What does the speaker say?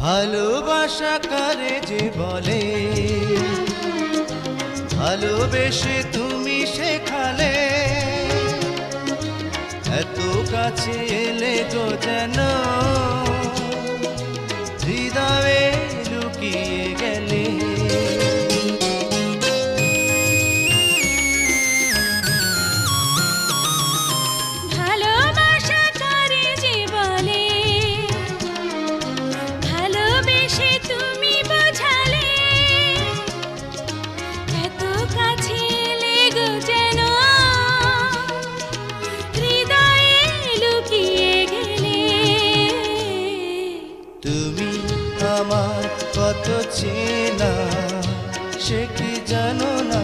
ভালোবাসা কারে যে বলে, ভালোবেসে তুমি শেখালে, এত কাছে এলে গো যেন হৃদয়ে লুকিয়ে গেলে। ভালোবাসা কারে যে বলে, ভালোবেসে তুমি বোঝালে, এত কাছে এলে গো যেন হৃদয়ে লুকিয়ে গেলে। তুমি আমার কত চেনা সে কি জানো না,